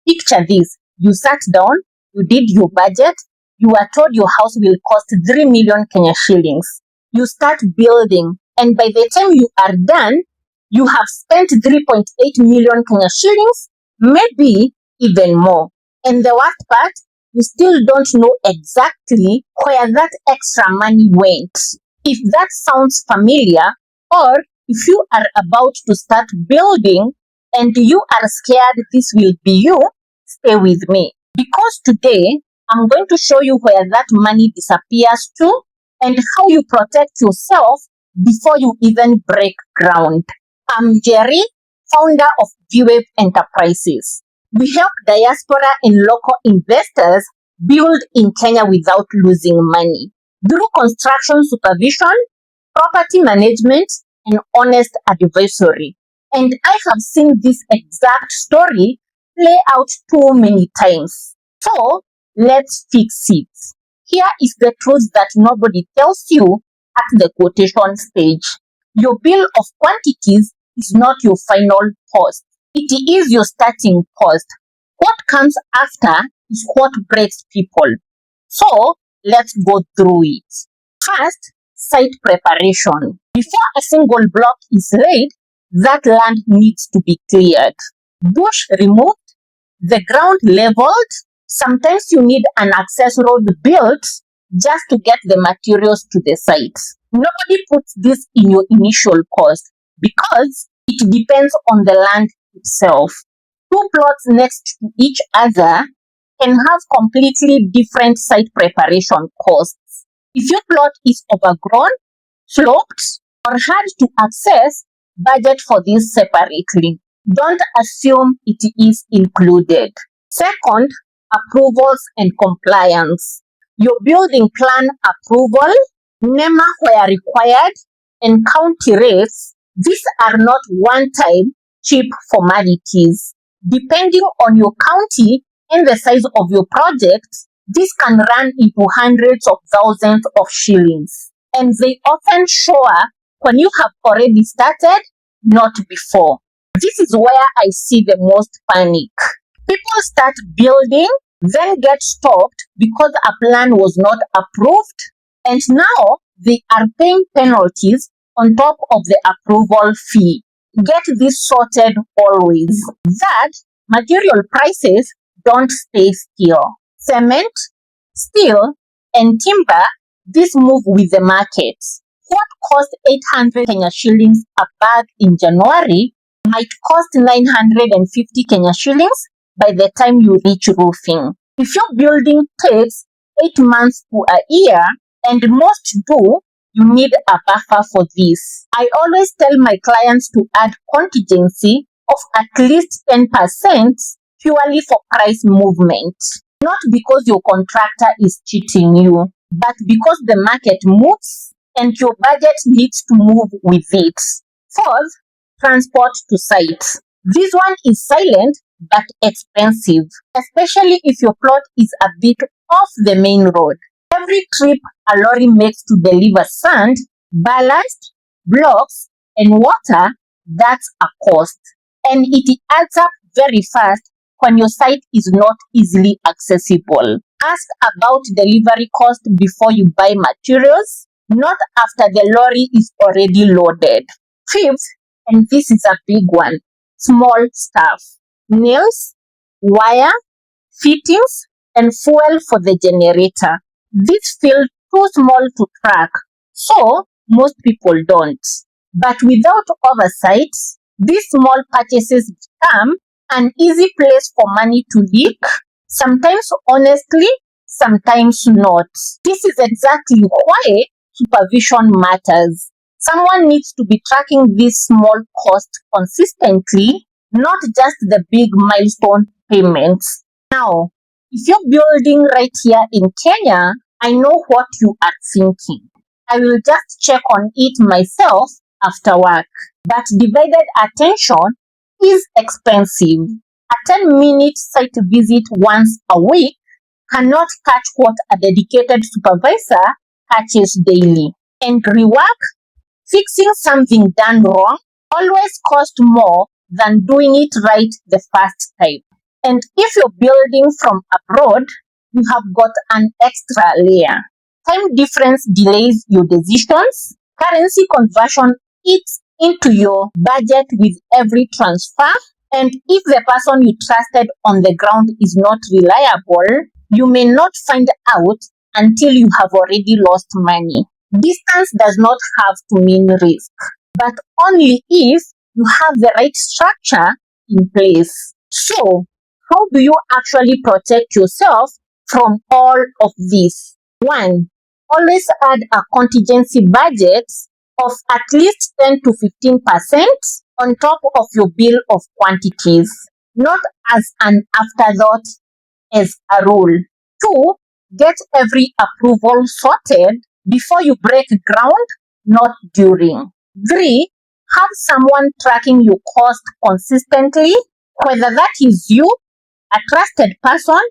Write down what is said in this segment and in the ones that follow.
Picture this. You sat down, you did your budget, you were told your house will cost 3 million Kenya shillings. You start building, and by the time you are done, you have spent 3.8 million Kenya shillings, maybe even more. And the worst part, you still don't know exactly where that extra money went. If that sounds familiar, or if you are about to start building and you are scared this will be you, stay with me. Because today, I'm going to show you where that money disappears to and how you protect yourself before you even break ground. I'm Jerry, founder of Veewave Enterprises. We help diaspora and local investors build in Kenya without losing money through construction supervision, property management, and honest advisory. And I have seen this exact story play out too many times. So let's fix it. Here is the truth that nobody tells you at the quotation stage. Your bill of quantities is not your final cost. It is your starting cost. What comes after is what breaks people. So let's go through it. First, site preparation. Before a single block is laid, that land needs to be cleared. Bush removed, the ground leveled. Sometimes you need an access road built just to get the materials to the site. Nobody puts this in your initial cost because it depends on the land itself. Two plots next to each other can have completely different site preparation costs. If your plot is overgrown, sloped, or hard to access, budget for this separately. Don't assume it is included. Second, approvals and compliance. Your building plan approval, NEMA where required, and county rates, these are not one-time cheap formalities. Depending on your county and the size of your project, this can run into hundreds of thousands of shillings. And they often show up when you have already started, not before. This is where I see the most panic. People start building, then get stopped because a plan was not approved, and now they are paying penalties on top of the approval fee. Get this sorted always. That material prices don't stay still. Cement, steel, and timber, this move with the market. What cost 800 Kenya shillings a bag in January might cost 950 Kenya shillings by the time you reach roofing. If your building takes 8 months to a year, and most do, you need a buffer for this. I always tell my clients to add contingency of at least 10% purely for price movement. Not because your contractor is cheating you, but because the market moves and your budget needs to move with it. Fourth, transport to site. This one is silent but expensive, especially if your plot is a bit off the main road. Every trip a lorry makes to deliver sand, ballast, blocks, and water, that's a cost. And it adds up very fast when your site is not easily accessible. Ask about delivery cost before you buy materials, not after the lorry is already loaded. Fifth, and this is a big one, small stuff. Nails, wire, fittings, and fuel for the generator. These feel too small to track, so most people don't. But without oversight, these small purchases become an easy place for money to leak, sometimes honestly, sometimes not. This is exactly why supervision matters. Someone needs to be tracking these small costs consistently, not just the big milestone payments. Now, if you're building right here in Kenya, I know what you are thinking. I will just check on it myself after work. But divided attention is expensive. A 10-minute site visit once a week cannot catch what a dedicated supervisor catches daily. And rework, fixing something done wrong, always costs more than doing it right the first time. And if you're building from abroad, you have got an extra layer. Time difference delays your decisions. Currency conversion eats into your budget with every transfer. And if the person you trusted on the ground is not reliable, you may not find out until you have already lost money. Distance does not have to mean risk, but only if you have the right structure in place. So, how do you actually protect yourself from all of this? 1. Always add a contingency budget of at least 10 to 15% on top of your bill of quantities, not as an afterthought, as a rule. 2. Get every approval sorted before you break ground, not during. 3. Have someone tracking your cost consistently, whether that is you, a trusted person,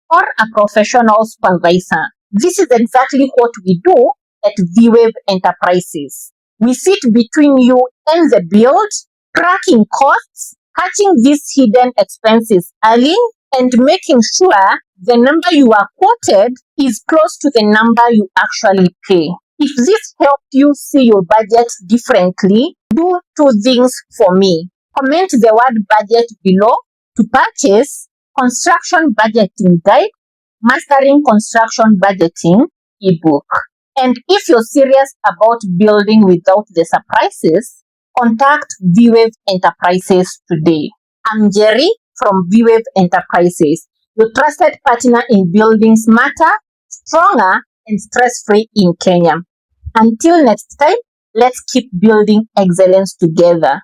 or a professional supervisor. This is exactly what we do at Veewave Enterprises. We sit between you and the build, tracking costs, catching these hidden expenses early, and making sure the number you are quoted is close to the number you actually pay. If this helped you see your budget differently, do 2 things for me. Comment the word budget below to purchase Construction Budgeting Guide, Mastering Construction Budgeting ebook. And if you're serious about building without the surprises, contact Veewave Enterprises today. I'm Jerry from Veewave Enterprises, your trusted partner in building smarter, stronger, and stress-free in Kenya. Until next time, let's keep building excellence together.